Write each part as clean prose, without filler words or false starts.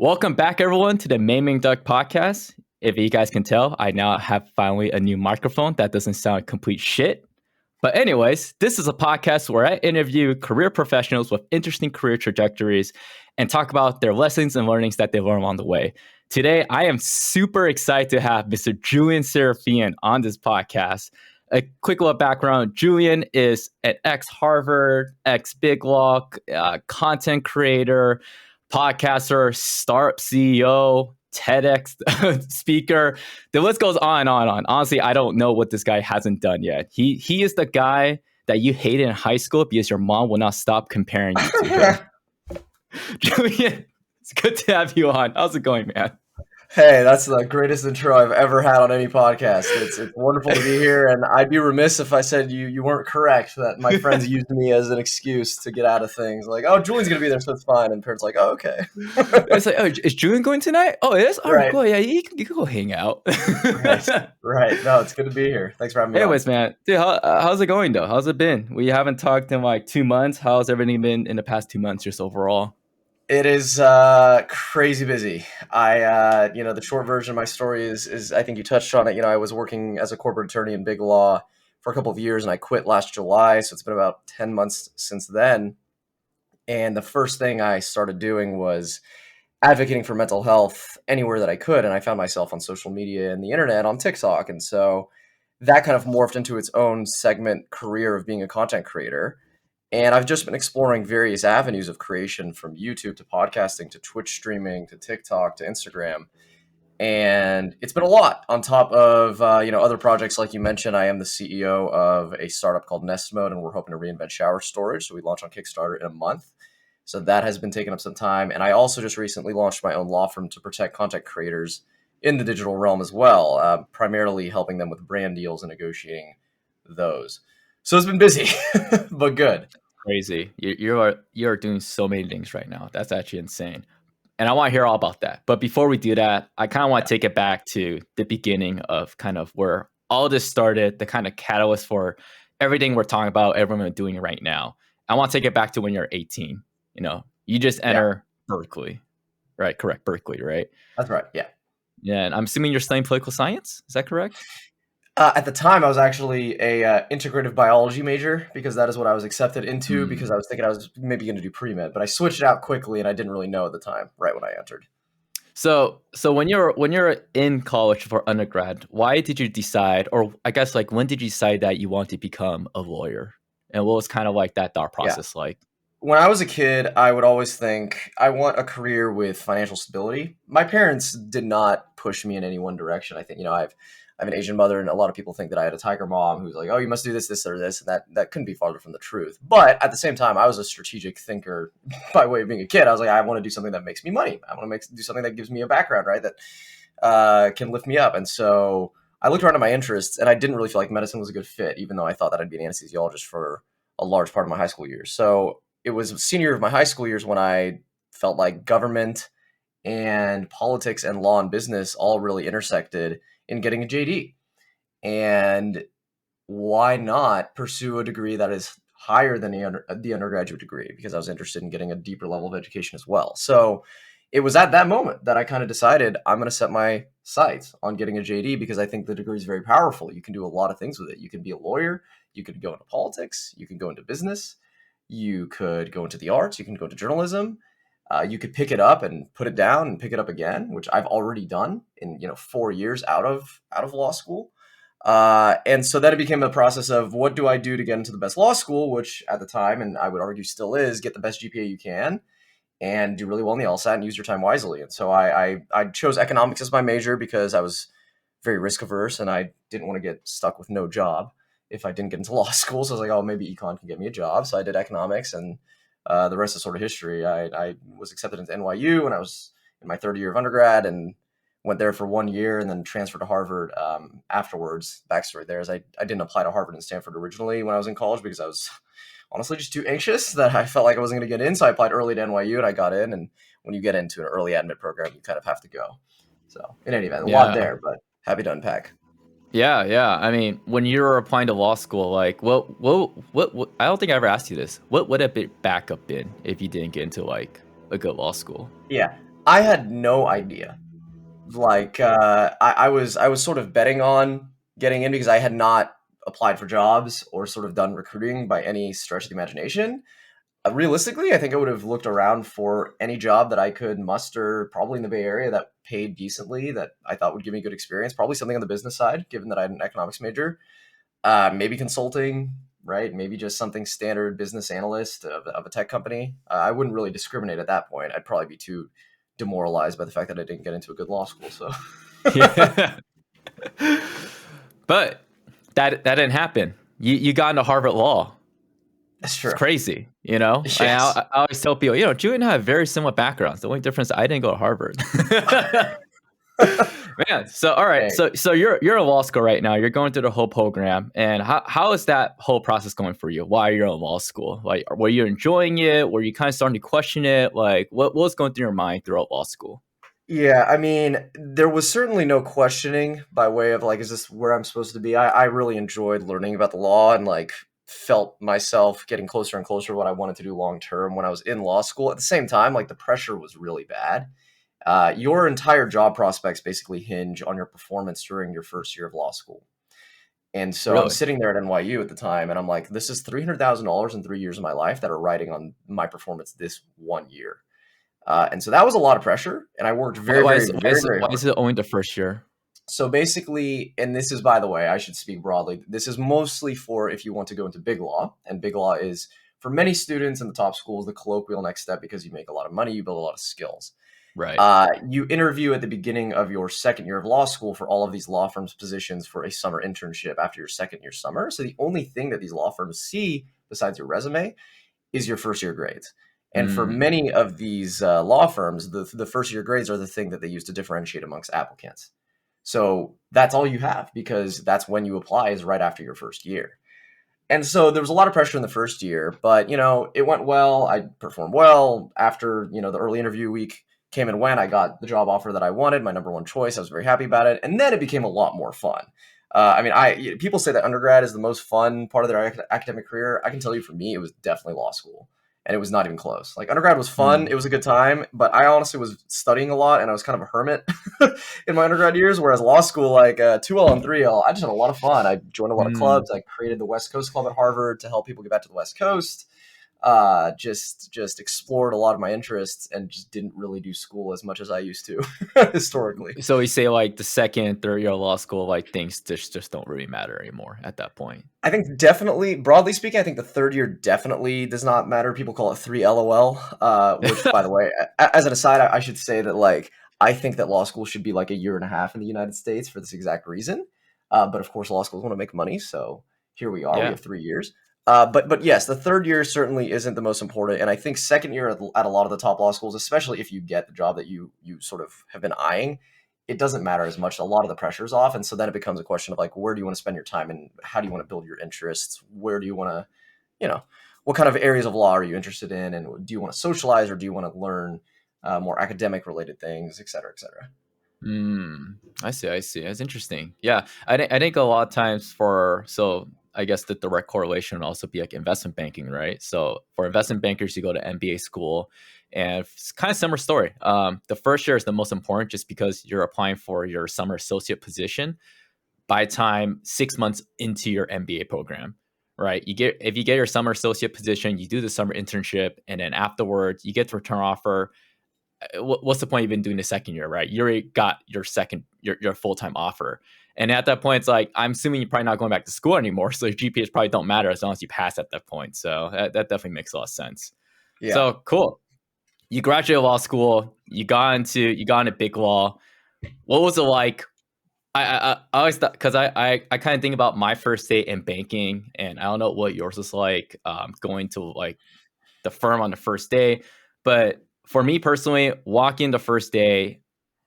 Welcome back, everyone, to the MengMengDuck Podcast. If you guys can tell, I now have finally a new microphone that doesn't sound complete shit. But anyways, this is a podcast where I interview career professionals with interesting career trajectories and talk about their lessons and learnings that they learn along the way. Today, I am super excited to have Mr. Julian Sarafian on this podcast. A quick little background, Julian is an ex-Harvard, ex-Big Law, content creator, podcaster, startup CEO, TEDx speaker. The list goes on and on and on. Honestly, I don't know what this guy hasn't done yet. He is the guy that you hated in high school because your mom will not stop comparing you to him. Julian, it's good to have you on. How's it going, man? Hey, that's the greatest intro I've ever had on any podcast. It's wonderful to be here, and I'd be remiss if I said you weren't correct, that my friends used me as an excuse to get out of things. Like, oh, Julian's going to be there, so it's fine. And parents like, oh, okay. It's like, oh, is Julian going tonight? Oh, it is? All right, cool. Yeah, you can go hang out. Right. No, it's good to be here. Thanks for having me Anyways, man. Dude, how's it going, though? How's it been? We haven't talked in like 2 months. How's everything been in the past 2 months just overall? It is crazy busy. The short version of my story is I think you touched on it. I was working as a corporate attorney in Big Law for a couple of years, and I quit last July. So it's been about 10 months since then. And the first thing I started doing was advocating for mental health anywhere that I could. And I found myself on social media and the internet on TikTok. And so that kind of morphed into its own segment career of being a content creator. And I've just been exploring various avenues of creation, from YouTube to podcasting to Twitch streaming to TikTok to Instagram. And it's been a lot on top of, other projects. Like you mentioned, I am the CEO of a startup called Nest Mode, and we're hoping to reinvent shower storage. So we launched on Kickstarter in a month. So that has been taking up some time. And I also just recently launched my own law firm to protect content creators in the digital realm as well, primarily helping them with brand deals and negotiating those. So it's been busy, but good. Crazy. You're doing so many things right now. That's actually insane. And I want to hear all about that. But before we do that, I kind of want to take it back to the beginning of kind of where all this started, the kind of catalyst for everything we're talking about, everyone we're doing right now. I want to take it back to when you're 18. You just enter Berkeley, right? Correct. Berkeley, right? That's right. Yeah. Yeah. And I'm assuming you're studying political science. Is that correct? At the time, I was actually a integrative biology major, because that is what I was accepted into, because I was thinking I was maybe going to do pre-med, but I switched it out quickly and I didn't really know at the time, right when I entered. So when you're in college for undergrad, why did you decide, or I guess like when did you decide that you want to become a lawyer? And what was kind of like that thought process like? When I was a kid, I would always think I want a career with financial stability. My parents did not push me in any one direction. I think, I have an Asian mother, and a lot of people think that I had a tiger mom who's like, oh, you must do this, this, or this. And that couldn't be farther from the truth. But at the same time, I was a strategic thinker by way of being a kid. I was like, I want to do something that makes me money. I want to do something that gives me a background, right, that can lift me up. And so I looked around at my interests, and I didn't really feel like medicine was a good fit, even though I thought that I'd be an anesthesiologist for a large part of my high school years. So it was senior year of my high school years when I felt like government and politics and law and business all really intersected in getting a JD. And why not pursue a degree that is higher than the undergraduate degree? Because I was interested in getting a deeper level of education as well. So it was at that moment that I kind of decided I'm going to set my sights on getting a JD, because I think the degree is very powerful. You can do a lot of things with it. You can be a lawyer. You could go into politics. You can go into business. You could go into the arts. You can go into journalism. You could pick it up and put it down and pick it up again, which I've already done in 4 years out of law school. And so then it became a process of, what do I do to get into the best law school, which at the time, and I would argue still is, get the best GPA you can and do really well in the LSAT and use your time wisely. And so I chose economics as my major because I was very risk averse and I didn't want to get stuck with no job if I didn't get into law school. So I was like, oh, maybe econ can get me a job. So I did economics, and the rest is sort of history. I was accepted into NYU when I was in my third year of undergrad, and went there for 1 year and then transferred to Harvard afterwards. Backstory there is I didn't apply to Harvard and Stanford originally when I was in college, because I was honestly just too anxious that I felt like I wasn't going to get in. So I applied early to NYU and I got in. And when you get into an early admit program, you kind of have to go. So in any event, a lot there, but happy to unpack. Yeah. I mean, when you were applying to law school, like, what? I don't think I ever asked you this. What would a bit backup been if you didn't get into like a good law school? Yeah. I had no idea. Like I was sort of betting on getting in because I had not applied for jobs or sort of done recruiting by any stretch of the imagination. Realistically, I think I would have looked around for any job that I could muster, probably in the Bay Area, that paid decently, that I thought would give me good experience. Probably something on the business side, given that I had an economics major. Maybe consulting, right? Maybe just something standard business analyst of a tech company. I wouldn't really discriminate at that point. I'd probably be too demoralized by the fact that I didn't get into a good law school. So, Yeah. But that didn't happen. You got into Harvard Law. that's true. It's crazy, you know? Yes. I always tell people, Julian and I have very similar backgrounds. The only difference, I didn't go to Harvard. Man, so all right, Hey. so you're in law school right now. You're going through the whole program, and how is that whole process going for you? Why you're in law school? Like, were you enjoying it? Were you kind of starting to question it? Like, what was going through your mind throughout law school? Yeah, I mean, there was certainly no questioning by way of like, is this where I'm supposed to be? I really enjoyed learning about the law and like felt myself getting closer and closer to what I wanted to do long term when I was in law school. At the same time, like the pressure was really bad. Your entire job prospects basically hinge on your performance during your first year of law school. And so I'm Really? sitting there at NYU at the time, and I'm like, this is $300,000 in 3 years of my life that are riding on my performance this one year. And so that was a lot of pressure, and I worked very, Why very, is, why very, is, very why hard. is it only the first year? So basically, and this is, by the way, I should speak broadly. This is mostly for if you want to go into big law, and big law is for many students in the top schools, the colloquial next step because you make a lot of money, you build a lot of skills. Right. You interview at the beginning of your second year of law school for all of these law firms' positions for a summer internship after your second year summer. So the only thing that these law firms see besides your resume is your first year grades. And for many of these law firms, the first year grades are the thing that they use to differentiate amongst applicants. So that's all you have because that's when you apply is right after your first year. And so there was a lot of pressure in the first year, but it went well. I performed well after, the early interview week came and went. I got the job offer that I wanted, my number one choice. I was very happy about it. And then it became a lot more fun. People say that undergrad is the most fun part of their academic career. I can tell you for me, it was definitely law school. And it was not even close. Like undergrad was fun. It was a good time, but I honestly was studying a lot and I was kind of a hermit in my undergrad years. Whereas law school, like 2L and 3L, I just had a lot of fun. I joined a lot of clubs. I created the West Coast Club at Harvard to help people get back to the West Coast. Just explored a lot of my interests and just didn't really do school as much as I used to historically. So we say like the second, third year of law school, like things just don't really matter anymore at that point. I think definitely, broadly speaking, I think the third year definitely does not matter. People call it 3LOL, which, by the way, as an aside, I should say that like I think that law school should be like a year and a half in the United States for this exact reason. But of course, law schools want to make money, so here we are. Yeah. We have 3 years. But yes, the third year certainly isn't the most important, and I think second year at a lot of the top law schools, especially if you get the job that you sort of have been eyeing, it doesn't matter as much. A lot of the pressure's off, and so then it becomes a question of like, where do you want to spend your time, and how do you want to build your interests? Where do you want to, what kind of areas of law are you interested in, and do you want to socialize or do you want to learn more academic related things, et cetera, et cetera. I see. That's interesting. Yeah, I think a lot of times I guess the direct correlation would also be like investment banking, right? So for investment bankers, you go to MBA school, and it's kind of similar story. The first year is the most important just because you're applying for your summer associate position by time 6 months into your MBA program, right? If you get your summer associate position, you do the summer internship, and then afterwards you get the return offer. What's the point of even doing the second year, right? You already got your full-time offer. And at that point, it's like, I'm assuming you're probably not going back to school anymore. So your GPAs probably don't matter as long as you pass at that point. So that definitely makes a lot of sense. Yeah. So cool. You graduated law school, you got into big law. What was it like? I always thought, because I kind of think about my first day in banking, and I don't know what yours was like, going to like the firm on the first day. But for me personally, walking the first day,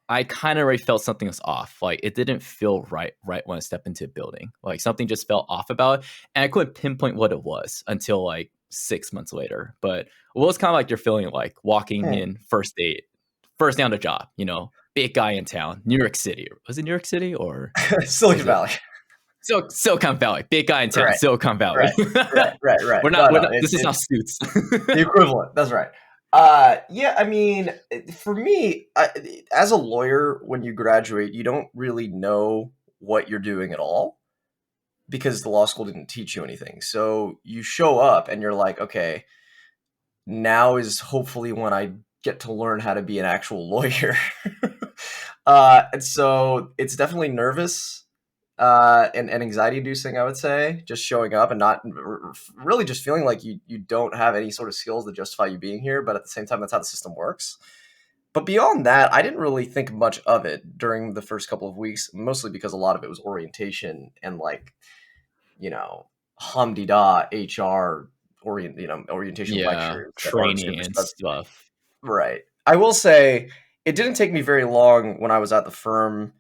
I kind of already felt something was off. Like it didn't feel right when I stepped into a building. Like something just felt off about it. And I couldn't pinpoint what it was until like 6 months later. But what was kind of like your feeling like walking in first day on the job, big guy in town, New York City. Was it New York City or Silicon Valley? Silicon Valley, big guy in town, Right. Silicon Valley. Right. We're not. This is not Suits. The equivalent. That's right. Yeah, I mean, for me, as a lawyer, when you graduate, you don't really know what you're doing at all because the law school didn't teach you anything. So you show up and you're like, okay, now is hopefully when I get to learn how to be an actual lawyer. And so it's definitely nervous and anxiety inducing, I would say, just showing up and not really just feeling like you don't have any sort of skills that justify you being here. But at the same time, that's how the system works. But beyond that, I didn't really think much of it during the first couple of weeks, mostly because a lot of it was orientation and like, you know, humdy-da HR orientation Yeah, lectures that aren't training super and substantive. stuff. Right. I will say it didn't take me very long when I was at the firm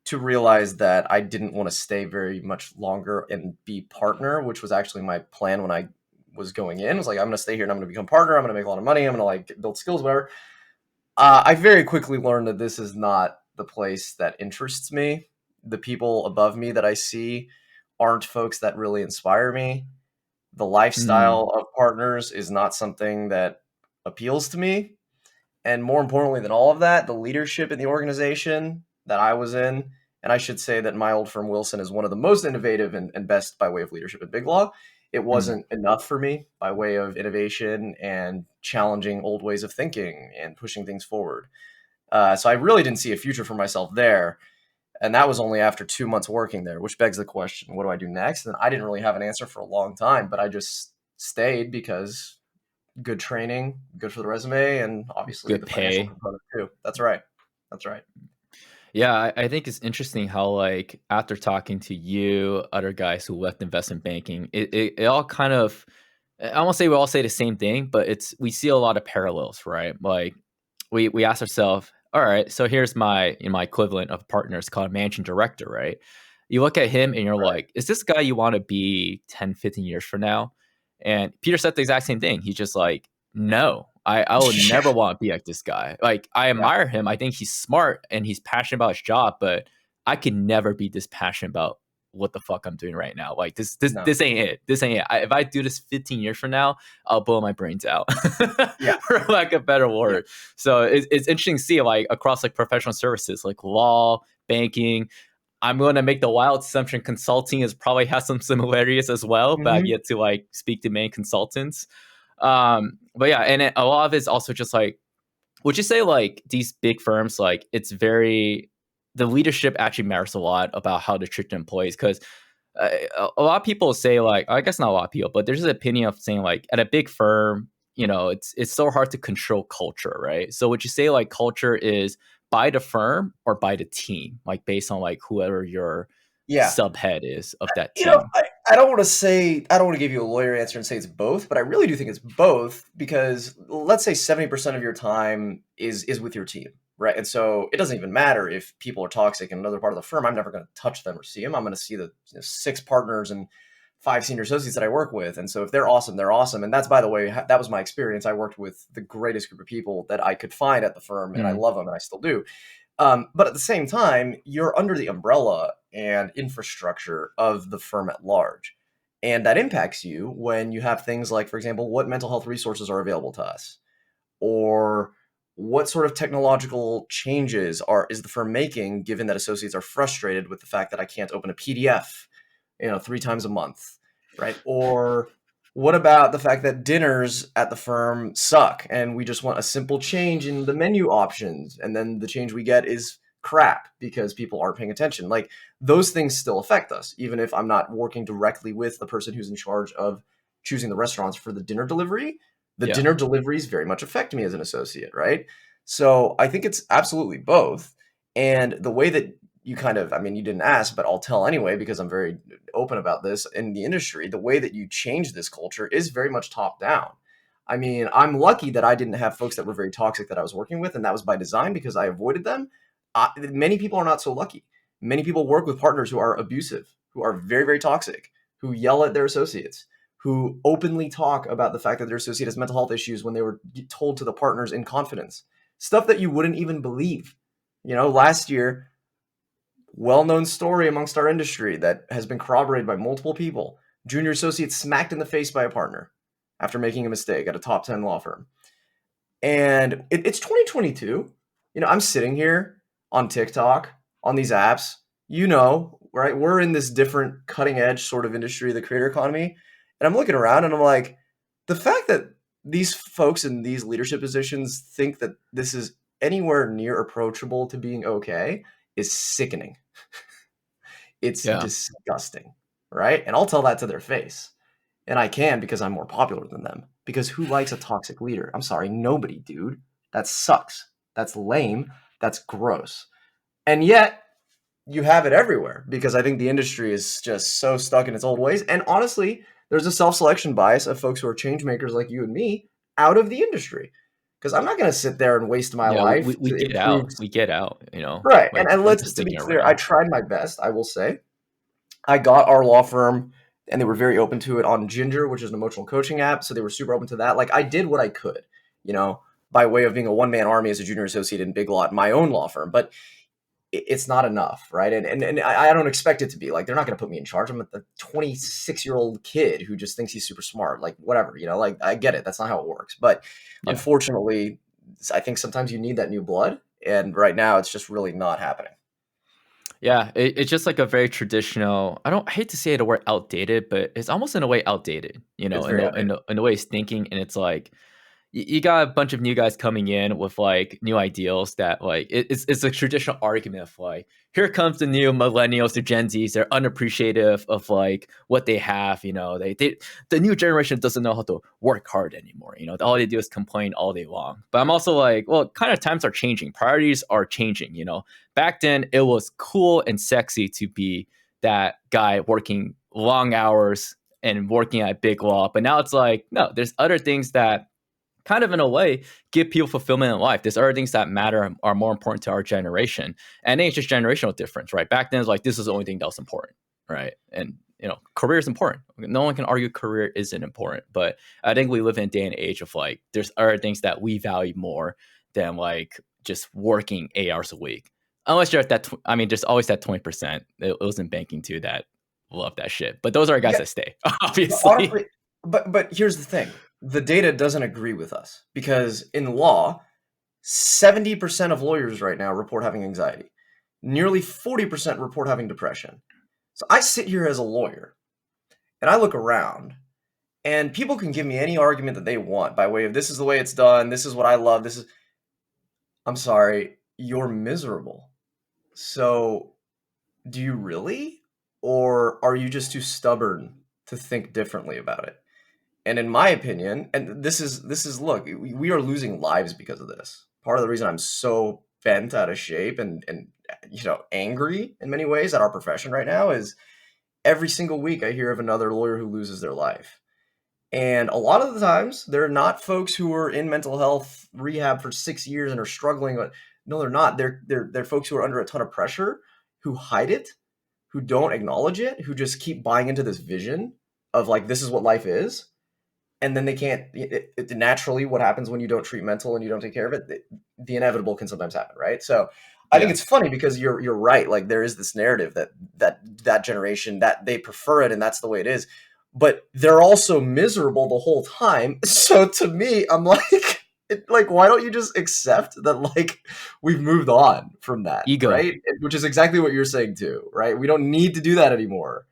to realize that I didn't want to stay very much longer and be partner, which was actually my plan when I was going in. It was like, I'm going to stay here and I'm going to become partner. I'm going to make a lot of money. I'm going to like build skills, whatever. I very quickly learned that this is not the place that interests me. The people above me that I see aren't folks that really inspire me. The Mm, lifestyle of partners is not something that appeals to me. And more importantly than all of that, the leadership in the organization that I was in, and I should say that my old firm Wilson is one of the most innovative and best by way of leadership in Big Law. It mm. wasn't enough for me by way of innovation and challenging old ways of thinking and pushing things forward. So I really didn't see a future for myself there. And that was only after 2 months working there, which begs the question, what do I do next? And I didn't really have an answer for a long time, but I just stayed because good training, good for the resume, and obviously Good the financial pay. component too. That's right. That's right. Yeah, I think it's interesting how like after talking to you, other guys who left investment banking, it all kind of I won't say we all say the same thing, but it's we see a lot of parallels, right? Like we ask ourselves, all right, so here's my equivalent of partners called managing director, right? You look at him and you're Right. like, is this guy you want to be 10, 15 years from now? And Peter said the exact same thing. He's just like, no, I would Yeah. never want to be like this guy. Like, I Yeah. admire him. I think he's smart and he's passionate about his job, but I can never be this passionate about what the fuck I'm doing right now. Like No. this ain't it. This ain't it. If I do this 15 years from now, I'll blow my brains out, Yeah. for lack of a better Yeah. word. So it's interesting to see like across like professional services, like law, banking. I'm going to make the wild assumption consulting is probably has some similarities as well, but I've Hmm. yet to like speak to many consultants. But yeah, and a lot of it's also just like, would you say like these big firms, like it's very, the leadership actually matters a lot about how they treat their employees? Because a lot of people say like, I guess not a lot of people, but there's an opinion of saying like at a big firm, it's so hard to control culture, right? So would you say like culture is by the firm or by the team, like based on like whoever your Yeah. subhead is of that You know, team? I don't want to say, I don't want to give you a lawyer answer and say it's both, but I really do think it's both because let's say 70% of your time is with your team, right? And so it doesn't even matter if people are toxic in another part of the firm. I'm never going to touch them or see them. I'm going to see the six partners and five senior associates that I work with. And so if they're awesome, they're awesome. And that's, by the way, that was my experience. I worked with the greatest group of people that I could find at the firm, and I Mm, love them and I still do. But at the same time, you're under the umbrella and infrastructure of the firm at large. And that impacts you when you have things like, for example, what mental health resources are available to us, or what sort of technological changes is the firm making, given that associates are frustrated with the fact that I can't open a PDF, 3 times a month, right? Or what about the fact that dinners at the firm suck and we just want a simple change in the menu options, and then the change we get is crap because people aren't paying attention? Like, those things still affect us, even if I'm not working directly with the person who's in charge of choosing the restaurants for the dinner delivery. The yeah. dinner deliveries very much affect me as an associate, right? So I think it's absolutely both. And the way that you kind of, I mean, you didn't ask, but I'll tell anyway because I'm very open about this in the industry. The way that you change this culture is very much top down. I mean, I'm lucky that I didn't have folks that were very toxic that I was working with, and that was by design because I avoided them. Many people are not so lucky. Many people work with partners who are abusive, who are very, very toxic, who yell at their associates, who openly talk about the fact that their associate has mental health issues when they were told to the partners in confidence. Stuff that you wouldn't even believe. Last year, well-known story amongst our industry that has been corroborated by multiple people. Junior associate smacked in the face by a partner after making a mistake at a top 10 law firm. And it's 2022. I'm sitting here on TikTok, on these apps, right? We're in this different cutting edge sort of industry, the creator economy. And I'm looking around and I'm like, the fact that these folks in these leadership positions think that this is anywhere near approachable to being okay is sickening. It's disgusting, right? And I'll tell that to their face. And I can because I'm more popular than them. Because who likes a toxic leader? I'm sorry, nobody, dude. That sucks. That's lame. That's gross. And yet, you have it everywhere because I think the industry is just so stuck in its old ways. And honestly, there's a self-selection bias of folks who are change makers like you and me out of the industry. Because I'm not going to sit there and waste my life we to get improve. out. We get out, Right. Like, and let's to be clear, I tried my best, I will say. I got our law firm, and they were very open to it on Ginger, which is an emotional coaching app. So they were super open to that. Like, I did what I could, by way of being a one-man army as a junior associate in Big Lot, my own law firm. But it's not enough, right? And I don't expect it to be. Like, they're not going to put me in charge. I'm a 26-year-old kid who just thinks he's super smart. Like, whatever, like, I get it. That's not how it works. But unfortunately, I think sometimes you need that new blood. And right now, it's just really not happening. Yeah, it's just like a very traditional. I hate to say the word outdated, but it's almost in a way outdated. In the way it's thinking, and it's like you got a bunch of new guys coming in with like new ideals that like it's a traditional argument of like, here comes the new millennials, the Gen Zs, they're unappreciative of like what they have. The new generation doesn't know how to work hard anymore. All they do is complain all day long. But I'm also like, well, kind of times are changing, priorities are changing. Back then it was cool and sexy to be that guy working long hours and working at big law, but now it's like, no, there's other things that kind of in a way give people fulfillment in life. There's other things that matter, are more important to our generation. And I think it's just generational difference, right? Back then it's like, this is the only thing that was important, right? And career is important. No one can argue career isn't important, but I think we live in a day and age of like, there's other things that we value more than like just working 8 hours a week. Unless you're at that, there's always that 20%. It was in banking too that love that shit. But those are guys that stay, obviously. Honestly, but here's the thing. The data doesn't agree with us because in law, 70% of lawyers right now report having anxiety. Nearly 40% report having depression. So I sit here as a lawyer and I look around and people can give me any argument that they want by way of this is the way it's done. This is what I love. I'm sorry, you're miserable. So do you really? Or are you just too stubborn to think differently about it? And in my opinion, and this is look, we are losing lives because of this. Part of the reason I'm so bent out of shape and angry in many ways at our profession right now is every single week I hear of another lawyer who loses their life. And a lot of the times they're not folks who are in mental health rehab for 6 years and are struggling. No, they're not. They're folks who are under a ton of pressure, who hide it, who don't acknowledge it, who just keep buying into this vision of like, this is what life is. And then they can't, naturally what happens when you don't treat mental and you don't take care of it, the inevitable can sometimes happen, right? So I think it's funny because you're right. Like there is this narrative that generation, that they prefer it and that's the way it is, but they're also miserable the whole time. So to me, I'm like, why don't you just accept that like we've moved on from that, ego, right? Which is exactly what you're saying too, right? We don't need to do that anymore.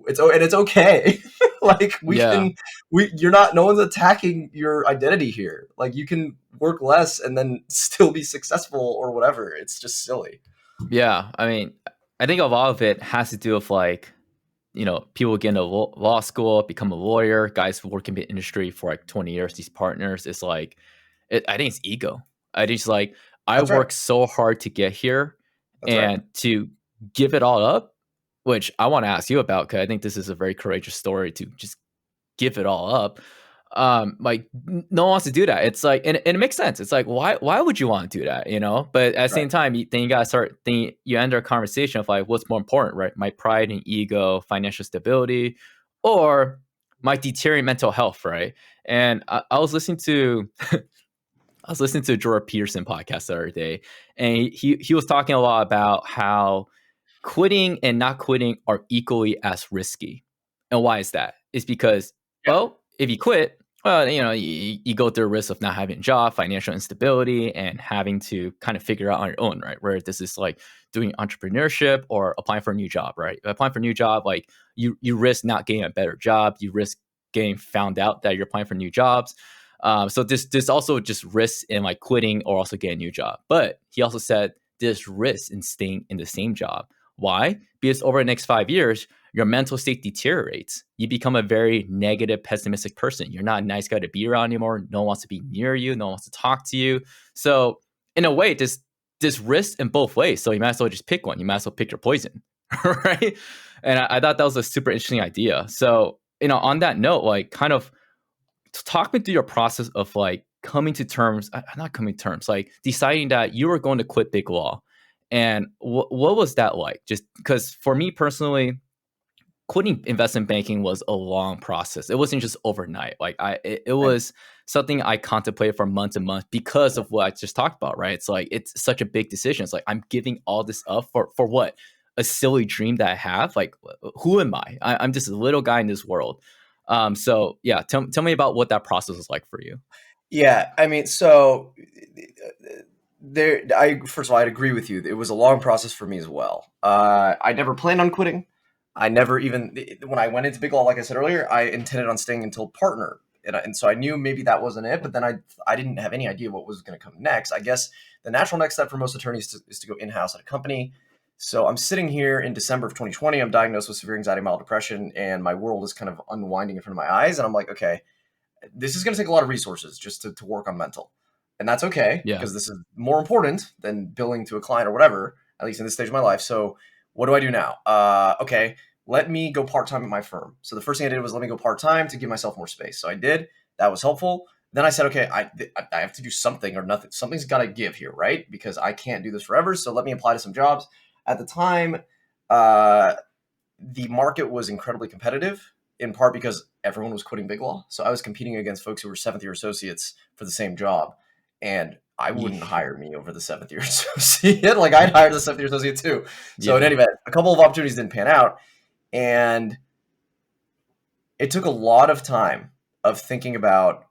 It's okay. Like no one's attacking your identity here. Like you can work less and then still be successful or whatever. It's just silly. Yeah. I think a lot of it has to do with like, people get into law school, become a lawyer, guys who work in the industry for like 20 years, these partners, it's like, I think it's ego. I just like, I worked so hard to get here to give it all up, which I want to ask you about, because I think this is a very courageous story to just give it all up. Like no one wants to do that. It's like, and it makes sense. It's like, why would you want to do that? But at the same time, then you gotta you enter a conversation of like, what's more important, right? My pride and ego, financial stability, or my deteriorating mental health, right? And I was listening to a Jordan Peterson podcast the other day, and he was talking a lot about how quitting and not quitting are equally as risky. And why is that? It's because, well, if you quit, Well, you go through a risk of not having a job, financial instability, and having to kind of figure out on your own, right? Where this is like doing entrepreneurship or applying for a new job, right? Applying for a new job, like you risk not getting a better job, you risk getting found out that you're applying for new jobs. So this also just risks in like quitting or also getting a new job. But he also said there's risk in staying in the same job. Why? Because over the next 5 years, your mental state deteriorates. You become a very negative, pessimistic person. You're not a nice guy to be around anymore. No one wants to be near you. No one wants to talk to you. So in a way, this risk in both ways. So you might as well just pick one. You might as well pick your poison, right? And I thought that was a super interesting idea. So on that note, like kind of talk me through your process of like coming to terms, not coming to terms, like deciding that you were going to quit Big Law. And what was that like? Just because for me personally, quitting investment banking was a long process. It wasn't just overnight. Like it was something I contemplated for months and months because of what I just talked about, right? It's like, it's such a big decision. It's like, I'm giving all this up for what? A silly dream that I have? Like, who am I? I'm just a little guy in this world. So yeah, tell me about what that process was like for you. Yeah, I mean, so first of all, I'd agree with you. It was a long process for me as well. I never planned on quitting. I never even, when I went into Big Law, like I said earlier, I intended on staying until partner. And so I knew maybe that wasn't it, but then I didn't have any idea what was going to come next. I guess the natural next step for most attorneys is to go in-house at a company. So I'm sitting here in December of 2020. I'm diagnosed with severe anxiety, mild depression, and my world is kind of unwinding in front of my eyes. And I'm like, okay, this is going to take a lot of resources just to work on mental. And that's okay, Yeah. because this is more important than billing to a client or whatever, at least in this stage of my life. So what do I do now? Okay, let me go part-time at my firm. So the first thing I did was let me go part-time to give myself more space. So I did. That was helpful. Then I said, okay, I have to do something or nothing. Something's got to give here, right? Because I can't do this forever. So let me apply to some jobs. At the time, the market was incredibly competitive, in part because everyone was quitting Big Law. So I was competing against folks who were seventh-year associates for the same job. And I wouldn't hire me over the seventh-year associate. Like, I'd hire the seventh-year associate too. So in any event, a couple of opportunities didn't pan out. And it took a lot of time of thinking about,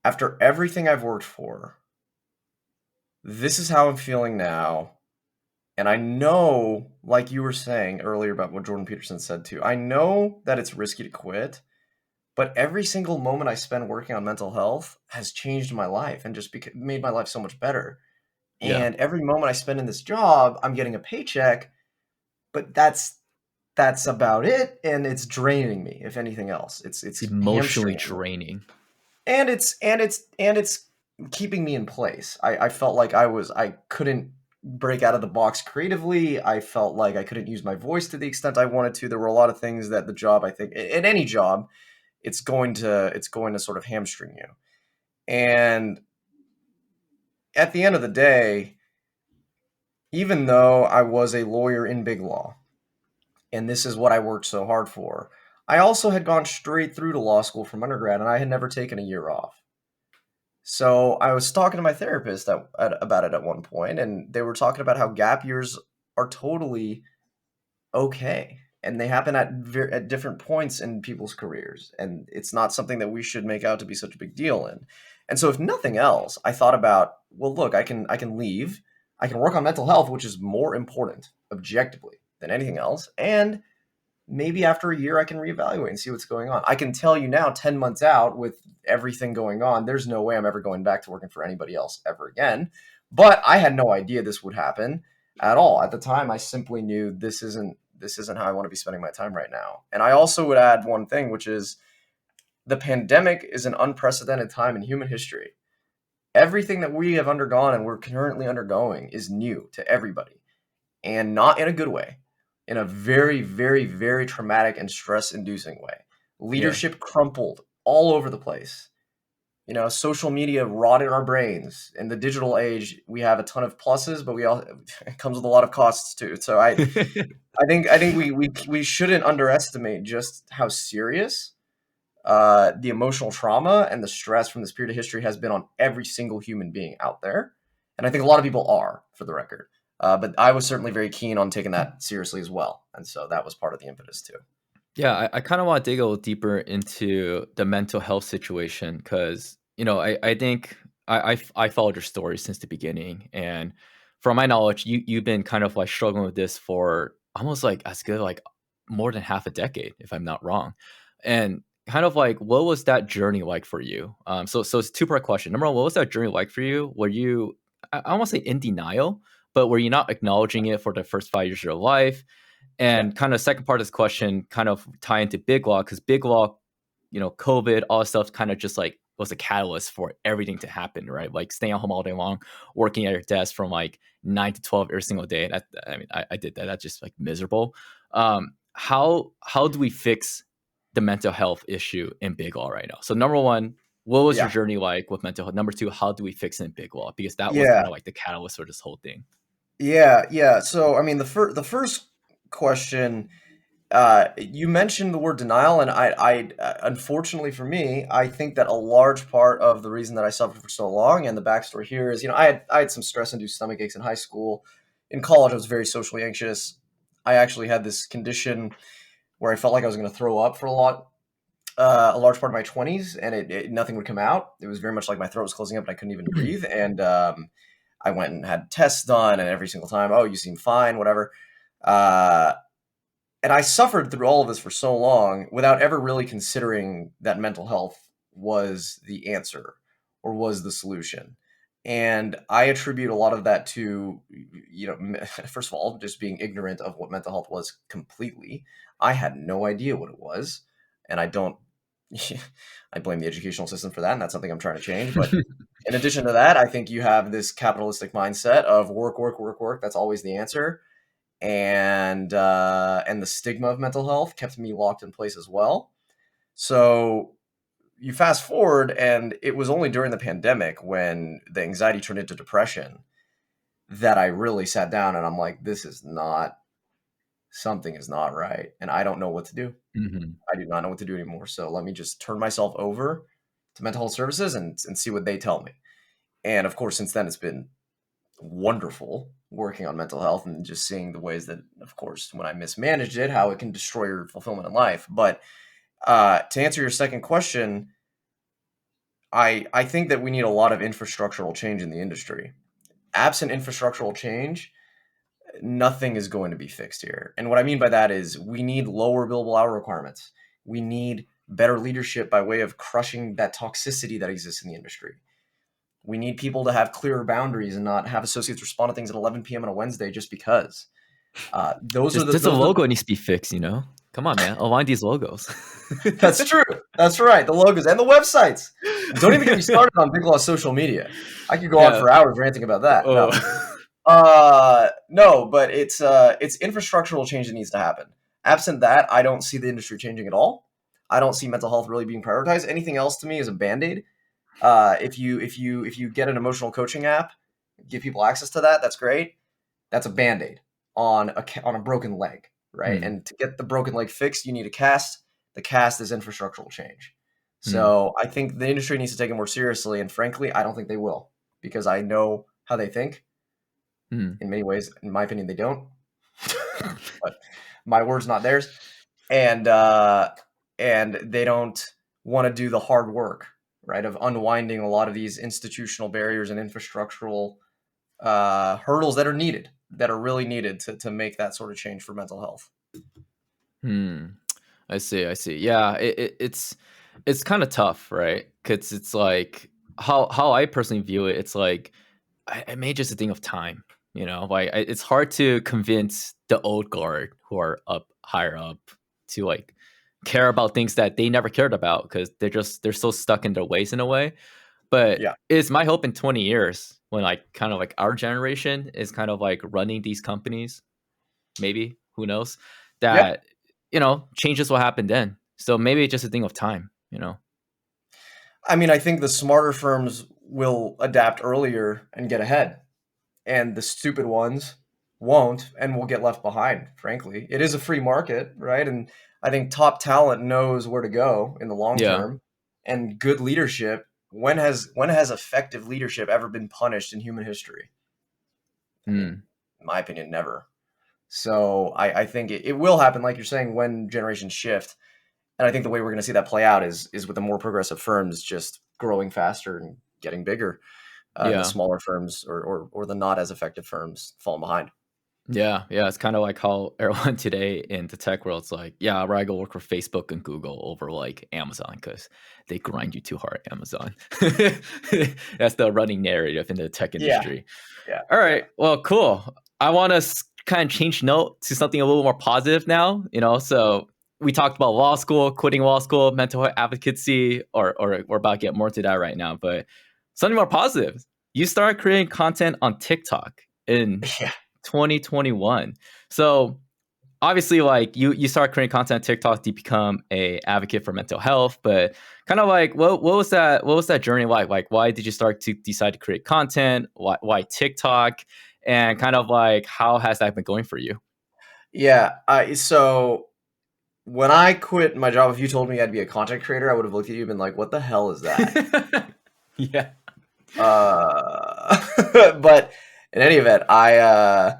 after everything I've worked for, this is how I'm feeling now. And I know, like you were saying earlier about what Jordan Peterson said too, I know that it's risky to quit, but every single moment I spend working on mental health has changed my life and just made my life so much better. Yeah. And every moment I spend in this job, I'm getting a paycheck, but that's about it, and it's draining me. If anything else, it's Emotionally hamstringing me. draining. And it's keeping me in place. I felt like I couldn't break out of the box creatively. I felt like I couldn't use my voice to the extent I wanted to. There were a lot of things that the job, I think, in any job, it's going to sort of hamstring you. And at the end of the day, even though I was a lawyer in Big Law, and this is what I worked so hard for, I also had gone straight through to law school from undergrad, and I had never taken a year off. So I was talking to my therapist about it at one point, and they were talking about how gap years are totally okay, and they happen at different points in people's careers, and it's not something that we should make out to be such a big deal in. And so, if nothing else, I thought about, well, look, I can leave, I can work on mental health, which is more important objectively than anything else, and maybe after a year I can reevaluate and see what's going on. I can tell you now, 10 months out, with everything going on, there's no way I'm ever going back to working for anybody else ever again. But I had no idea this would happen at all. At the time, I simply knew this isn't how I want to be spending my time right now. And I also would add one thing, which is the pandemic is an unprecedented time in human history. Everything that we have undergone and we're currently undergoing is new to everybody, and not in a good way, in a very, very, very traumatic and stress-inducing way. Leadership crumpled all over the place. Social media rotted our brains. In the digital age, we have a ton of pluses, but it comes with a lot of costs too. So I think we shouldn't underestimate just how serious the emotional trauma and the stress from this period of history has been on every single human being out there. And I think a lot of people are, for the record. But I was certainly very keen on taking that seriously as well. And so that was part of the impetus too. Yeah, I kind of want to dig a little deeper into the mental health situation because, I think I followed your story since the beginning. And from my knowledge, you've been kind of like struggling with this for almost like as good, like more than half a decade, if I'm not wrong. And kind of like, what was that journey like for you? So it's a two-part question. Number one, what was that journey like for you? Were you, I don't want to say in denial, but were you not acknowledging it for the first 5 years of your life? Yeah. And kind of second part of this question kind of tie into Big Law because Big Law, COVID, all this stuff kind of just like was a catalyst for everything to happen, right? Like staying at home all day long, working at your desk from like 9 to 12 every single day. I did that. That's just like miserable. How do we fix the mental health issue in Big Law right now? So number one, what was your Yeah. journey like with mental health? Number two, how do we fix it in Big Law? Because that was Yeah. kind of like the catalyst for this whole thing. Yeah. So, I mean, the first question, you mentioned the word denial, and unfortunately for me, I think that a large part of the reason that I suffered for so long, and the backstory here is, I had some stress-induced stomach aches in high school. In college, I was very socially anxious. I actually had this condition where I felt like I was going to throw up for a large part of my 20s, and nothing would come out. It was very much like my throat was closing up, and I couldn't even breathe. And I went and had tests done, and every single time, oh, you seem fine, whatever. Uh, and I suffered through all of this for so long without ever really considering that mental health was the answer or was the solution. And I attribute a lot of that to, first of all, just being ignorant of what mental health was completely. I had no idea what it was. And I don't, I blame the educational system for that. And that's something I'm trying to change. But in addition to that, I think you have this capitalistic mindset of work, work, work, work. That's always the answer. And the stigma of mental health kept me locked in place as well. So you fast forward, and it was only during the pandemic when the anxiety turned into depression that I really sat down and I'm like, something is not right. And I don't know what to do. Mm-hmm. I do not know what to do anymore. So let me just turn myself over to mental health services and see what they tell me. And of course, since then, it's been wonderful working on mental health and just seeing the ways that, of course, when I mismanaged it, how it can destroy your fulfillment in life. But to answer your second question, I think that we need a lot of infrastructural change in the industry. Absent infrastructural change, nothing is going to be fixed here. And what I mean by that is we need lower billable hour requirements. We need better leadership by way of crushing that toxicity that exists in the industry. We need people to have clearer boundaries and not have associates respond to things at 11 p.m. on a Wednesday just because. Those are Just the those are logo needs to be fixed, Come on, man. Align these logos. That's true. That's right. The logos and the websites. Don't even get me started on Big Law's social media. I could go on Yeah. for hours ranting about that. Oh. No, but it's infrastructural change that needs to happen. Absent that, I don't see the industry changing at all. I don't see mental health really being prioritized. Anything else to me is a band-aid. If you get an emotional coaching app, give people access to that, that's great. That's a band-aid on a broken leg, right? And to get the broken leg fixed, you need a cast. The cast is infrastructural change. So I think the industry needs to take it more seriously, and frankly, I don't think they will, because I know how they think. In many ways, in my opinion, they don't. But my word's not theirs, and they don't want to do the hard work, right, of unwinding a lot of these institutional barriers and infrastructural hurdles that are really needed to make that sort of change for mental health. I see. Yeah, it's kind of tough, right? Because it's like how I personally view it. It's like it may just a thing of time, Like it's hard to convince the old guard who are higher up to like care about things that they never cared about because they're so stuck in their ways in a way. But Yeah. it's my hope in 20 years when like kind of like our generation is kind of like running these companies, maybe, who knows, that, changes will happen then. So maybe it's just a thing of time. I mean, I think the smarter firms will adapt earlier and get ahead, and the stupid ones won't and will get left behind, frankly. It is a free market, right? And I think top talent knows where to go in the long Yeah. term, and good leadership. When has effective leadership ever been punished in human history? I mean, in my opinion, never. So I think it will happen, like you're saying, when generations shift. And I think the way we're going to see that play out is with the more progressive firms just growing faster and getting bigger, and the Yeah. smaller firms or the not as effective firms falling behind. Yeah, yeah, it's kind of like how everyone today in the tech world is like, yeah, I'd rather go work for Facebook and Google over like Amazon because they grind you too hard, Amazon. That's the running narrative in the tech Yeah, industry. yeah, All yeah. right, well, cool. I want to kind of change note to something a little more positive now. So we talked about law school, quitting law school, mental health advocacy, or we're about to get more into that right now. But something more positive. You started creating content on TikTok in Yeah. 2021. So obviously, like you start creating content on TikTok to become a advocate for mental health, but kind of like what was that journey like? Like why did you start to decide to create content? Why TikTok? And kind of like how has that been going for you? Yeah. So when I quit my job, if you told me I'd be a content creator, I would have looked at you and been like, what the hell is that? Yeah. But in any event, I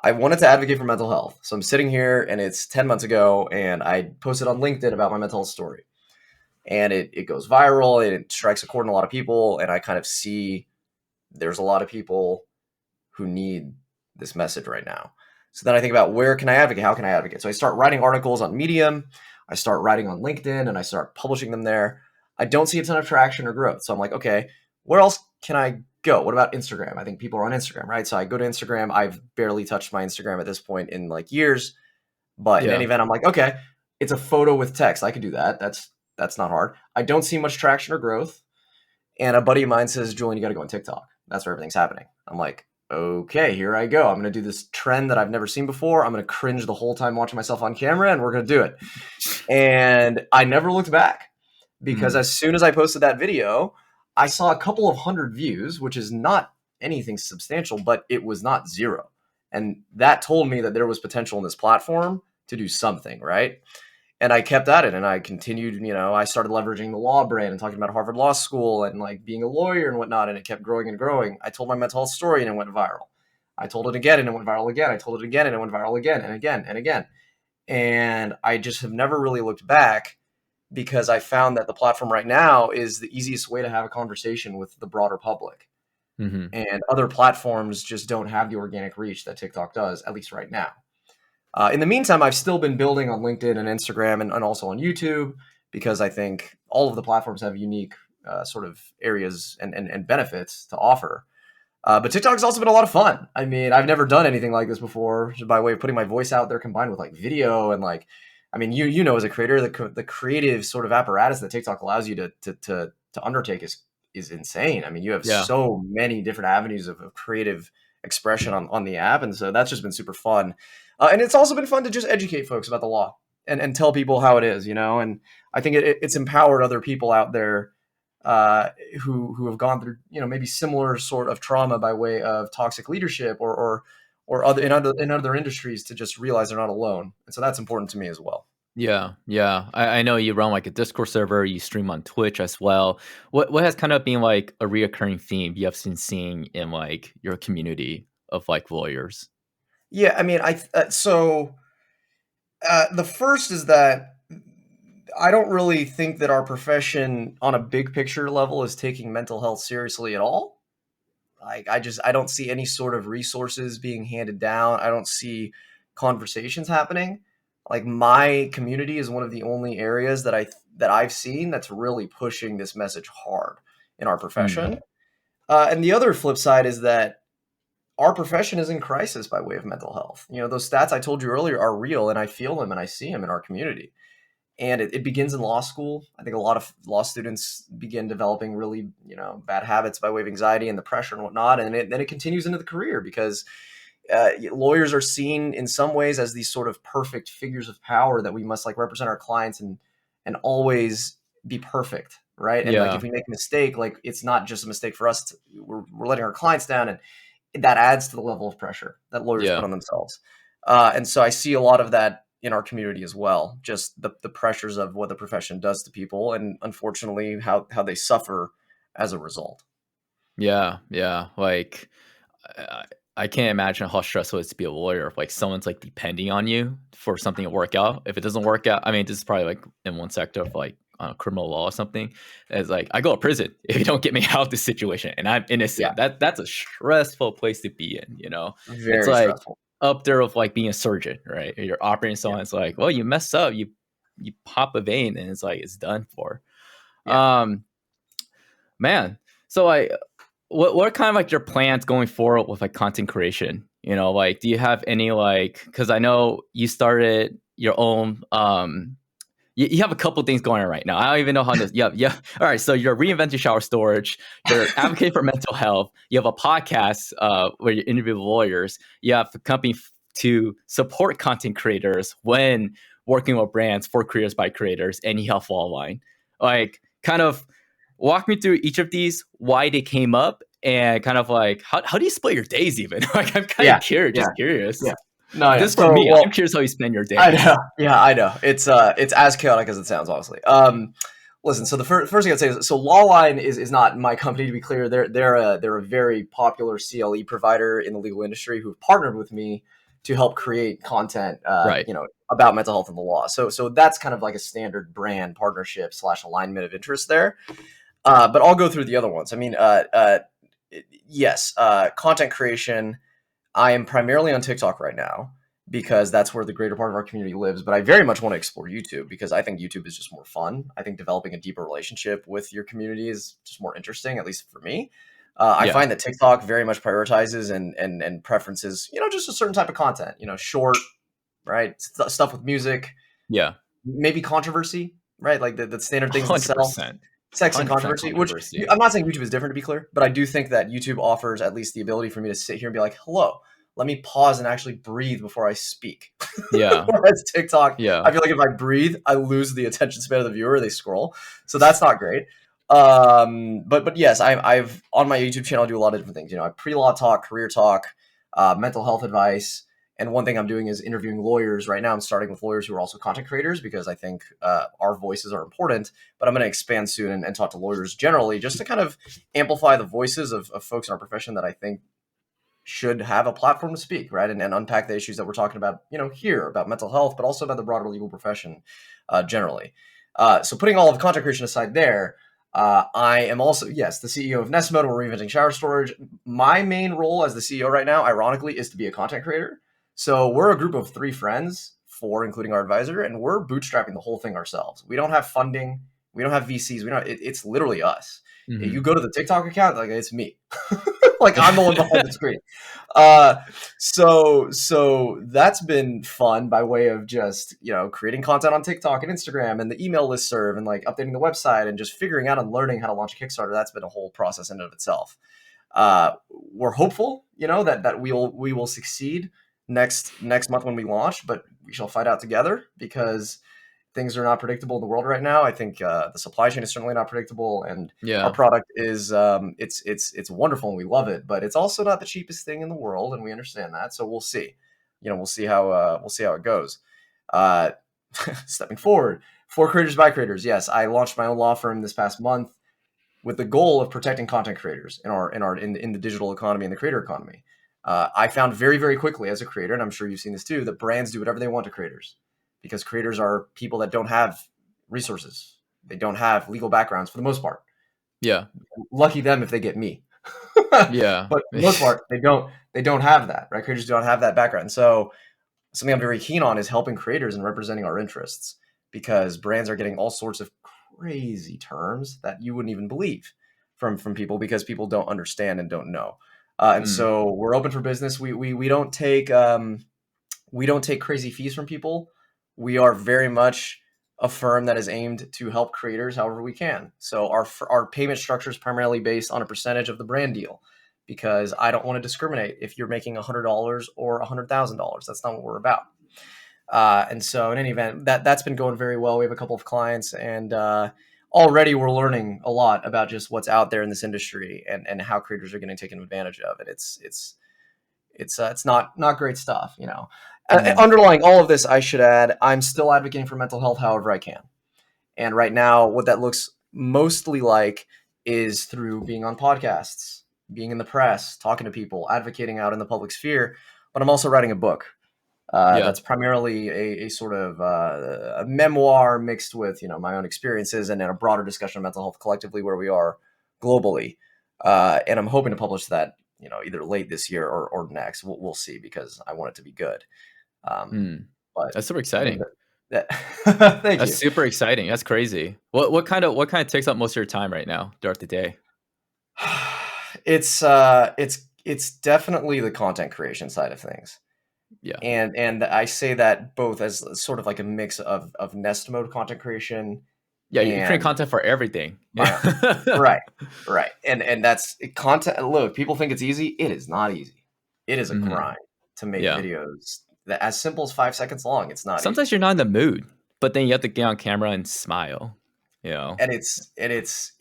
wanted to advocate for mental health. So I'm sitting here and it's 10 months ago and I posted on LinkedIn about my mental health story. And it goes viral and it strikes a chord in a lot of people. And I kind of see there's a lot of people who need this message right now. So then I think about where can I advocate? How can I advocate? So I start writing articles on Medium. I start writing on LinkedIn and I start publishing them there. I don't see a ton of traction or growth. So I'm like, okay, where else can I go? What about Instagram? I think people are on Instagram, right? So I go to Instagram. I've barely touched my Instagram at this point in like years. But in any Yeah. event, I'm like, okay, it's a photo with text. I could do that. That's not hard. I don't see much traction or growth. And a buddy of mine says, Julian, you got to go on TikTok. That's where everything's happening. I'm like, okay, here I go. I'm going to do this trend that I've never seen before. I'm going to cringe the whole time watching myself on camera, and we're going to do it. And I never looked back because Mm. as soon as I posted that video, I saw a couple of hundred views, which is not anything substantial, but it was not zero. And that told me that there was potential in this platform to do something, right? And I kept at it and I continued, I started leveraging the law brand and talking about Harvard Law School and like being a lawyer and whatnot. And it kept growing and growing. I told my mental health story and it went viral. I told it again and it went viral again. I told it again and it went viral again and again and again. And I just have never really looked back because I found that the platform right now is the easiest way to have a conversation with the broader public. Hmm. And other platforms just don't have the organic reach that TikTok does, at least right now. In the meantime, I've still been building on LinkedIn and Instagram and also on YouTube because I think all of the platforms have unique sort of areas and benefits to offer. But TikTok's also been a lot of fun. I mean, I've never done anything like this before, just by way of putting my voice out there combined with like video and like, I mean, you know, as a creator, the creative sort of apparatus that TikTok allows you to undertake is insane. I mean, you have Yeah. so many different avenues of creative expression on the app, and so that's just been super fun. And it's also been fun to just educate folks about the law and tell people how it is, And I think it's empowered other people out there uh, who have gone through, maybe similar sort of trauma by way of toxic leadership or other industries to just realize they're not alone. And so that's important to me as well. Yeah, yeah. I know you run like a Discord server, you stream on Twitch as well. What has kind of been like a reoccurring theme you have been seeing in like your community of like lawyers? Yeah, I mean, the first is that I don't really think that our profession on a big picture level is taking mental health seriously at all. Like I don't see any sort of resources being handed down. I don't see conversations happening. Like my community is one of the only areas that I've seen that's really pushing this message hard in our Mm. profession. And the other flip side is that our profession is in crisis by way of mental health. Those stats I told you earlier are real, and I feel them and I see them in our community. And it begins in law school. I think a lot of law students begin developing really, bad habits by way of anxiety and the pressure and whatnot. And then it continues into the career because lawyers are seen in some ways as these sort of perfect figures of power that we must like represent our clients and always be perfect, right? And like if Yeah, we make a mistake, like it's not just a mistake for us. We're letting our clients down, and that adds to the level of pressure that lawyers put yeah. on themselves. And so I see a lot of that in our community as well, just the pressures of what the profession does to people and unfortunately how they suffer as a result. Yeah, yeah. Like I can't imagine how stressful it is to be a lawyer if like someone's like depending on you for something to work out. If it doesn't work out, I mean, this is probably like in one sector of like criminal law or something. It's like I go to prison if you don't get me out of this situation, and I'm innocent. Yeah, That's a stressful place to be in. It's very like stressful. up there of like being a surgeon, right? You're operating someone. It's like, well, you mess up, you pop a vein, and it's like it's done for. Yeah. Man. So what are kind of like your plans going forward with like content creation? Like, do you have any like, because I know you started your own, you have a couple things going on right now. I don't even know how this, yeah. All right. So you're reinventing shower storage, you're advocating for mental health, you have a podcast where you interview lawyers, you have a company to support content creators when working with brands for creators by creators, and you have Wallline. Like, kind of walk me through each of these, why they came up, and kind of like how do you split your days even? Like, I'm kind of curious. Yeah. No, yeah. This for me. I'm curious how you spend your days. I know. Yeah, I know. It's as chaotic as it sounds, honestly. Listen. So the first thing I'd say is, so Lawline is not my company, to be clear. They're a very popular CLE provider in the legal industry who've partnered with me to help create content, Right. about mental health and the law. So that's kind of like a standard brand partnership / alignment of interest there. But I'll go through the other ones. I mean, yes, content creation. I am primarily on TikTok right now because that's where the greater part of our community lives. But I very much want to explore YouTube because I think YouTube is just more fun. I think developing a deeper relationship with your community is just more interesting, at least for me. I find that TikTok very much prioritizes and preferences, just a certain type of content, short, right? Stuff with music. Yeah. Maybe controversy, right? Like the standard things that sell. 100%. Sex and controversy, which I'm not saying YouTube is different, to be clear, but I do think that YouTube offers at least the ability for me to sit here and be like, hello, let me pause and actually breathe before I speak. Yeah. Whereas TikTok, yeah, I feel like if I breathe, I lose the attention span of the viewer. They scroll. So that's not great. But yes, I've on my YouTube channel, I do a lot of different things. I pre-law talk, career talk, mental health advice. And one thing I'm doing is interviewing lawyers right now. I'm starting with lawyers who are also content creators because I think our voices are important. But I'm going to expand soon and talk to lawyers generally just to kind of amplify the voices of folks in our profession that I think should have a platform to speak, right? And unpack the issues that we're talking about, here about mental health, but also about the broader legal profession generally. So putting all of content creation aside there, I am also, yes, the CEO of Nest Mode. We're reinventing shower storage. My main role as the CEO right now, ironically, is to be a content creator. So we're a group of 3 friends, 4 including our advisor, and we're bootstrapping the whole thing ourselves. We don't have funding. We don't have VCs. It's literally us. Mm-hmm. You go to the TikTok account, like it's me. Like I'm the one behind the screen. So that's been fun by way of just, creating content on TikTok and Instagram and the email listserv and like updating the website and just figuring out and learning how to launch a Kickstarter. That's been a whole process in and of itself. We're hopeful, that we will succeed next month when we launch, but we shall find out together because things are not predictable in the world right now. I think the supply chain is certainly not predictable, and our product is it's wonderful and we love it, but it's also not the cheapest thing in the world, and we understand that. So we'll see. We'll see how it goes. Stepping forward, for creators by creators. Yes, I launched my own law firm this past month with the goal of protecting content creators in the digital economy and the creator economy. I found very, very quickly as a creator, and I'm sure you've seen this too, that brands do whatever they want to creators because creators are people that don't have resources. They don't have legal backgrounds for the most part. Yeah. Lucky them if they get me. Yeah. But for the most part, they don't have that, right? Creators don't have that background. So something I'm very keen on is helping creators and representing our interests because brands are getting all sorts of crazy terms that you wouldn't even believe from people because people don't understand and don't know. So we're open for business. We don't take crazy fees from people. We are very much a firm that is aimed to help creators however we can. So our payment structure is primarily based on a percentage of the brand deal because I don't want to discriminate if you're making $100 or $100,000. That's not what we're about. And so in any event, that's been going very well. We have a couple of clients and already we're learning a lot about just what's out there in this industry and how creators are getting taken advantage of. And it's not great stuff, Underlying all of this, I should add, I'm still advocating for mental health however I can. And right now, what that looks mostly like is through being on podcasts, being in the press, talking to people, advocating out in the public sphere. But I'm also writing a book that's primarily a sort of a memoir mixed with, my own experiences and then a broader discussion of mental health collectively where we are globally. And I'm hoping to publish that, either late this year or next. We'll see, because I want it to be good. But that's super exciting. Thank That's you. super exciting. That's crazy. What kind of takes up most of your time right now throughout the day? It's definitely the content creation side of things. Yeah. And I say that both as sort of like a mix of nest mode content creation. Yeah, you create content for everything. Right. And that's content. Look, people think it's easy. It is not easy. It is a grind to make videos that as simple as 5 seconds long. It's not Sometimes easy. You're not in the mood, but then you have to get on camera and smile. And it's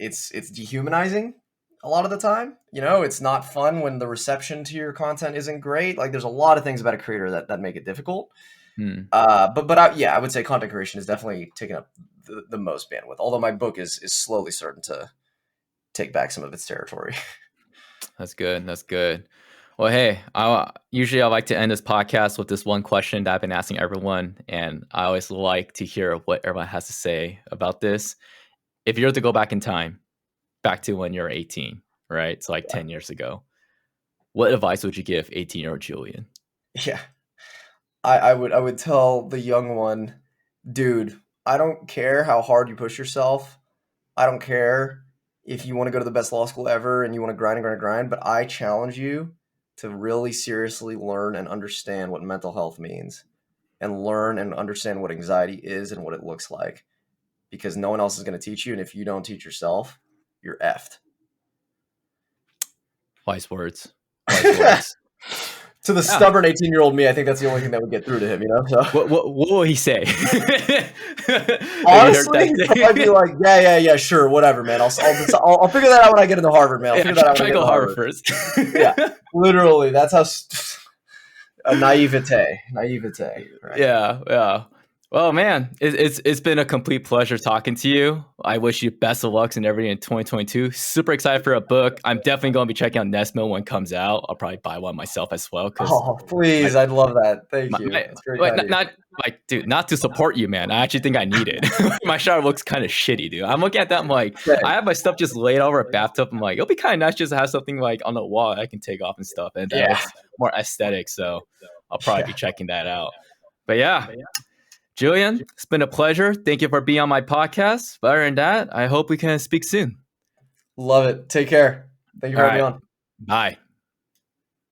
dehumanizing a lot of the time. It's not fun when the reception to your content isn't great. Like, there's a lot of things about a creator that make it difficult. But I would say content creation is definitely taking up the most bandwidth. Although my book is slowly starting to take back some of its territory. That's good. That's good. Well, hey, I like to end this podcast with this one question that I've been asking everyone, and I always like to hear what everyone has to say about this. If you were to go back in time, back to when you're 18, right? It's like 10 years ago. What advice would you give 18-year-old Julian? Yeah. I would tell the young one, dude, I don't care how hard you push yourself. I don't care if you want to go to the best law school ever and you want to grind, but I challenge you to really seriously learn and understand what mental health means, and learn and understand what anxiety is and what it looks like, because no one else is going to teach you. And if you don't teach yourself, you're effed. Wise words. To the stubborn 18-year-old me, I think that's the only thing that would get through to him, So what will he say? Honestly, he'd probably be like, yeah, sure, whatever, man. I'll figure that out when I get into Harvard, man. I'll figure that out when I get into Harvard first. Yeah, literally, that's how a naivete, right? Yeah. Well, man, it's been a complete pleasure talking to you. I wish you best of luck and everything in 2022. Super excited for a book. I'm definitely going to be checking out Nestmill when it comes out. I'll probably buy one myself as well. Oh, please. I'd love that. Thank you. Not to support you, man. I actually think I need it. My shower looks kind of shitty, dude. I'm looking at that. I'm like, I have my stuff just laid over a bathtub. I'm like, it'll be kind of nice just to have something like on the wall I can take off and stuff. And that's more aesthetic. So I'll probably be checking that out. But yeah. Julian, it's been a pleasure. Thank you for being on my podcast. But other than that, I hope we can speak soon. Love it. Take care. Thank you for having me on. Bye.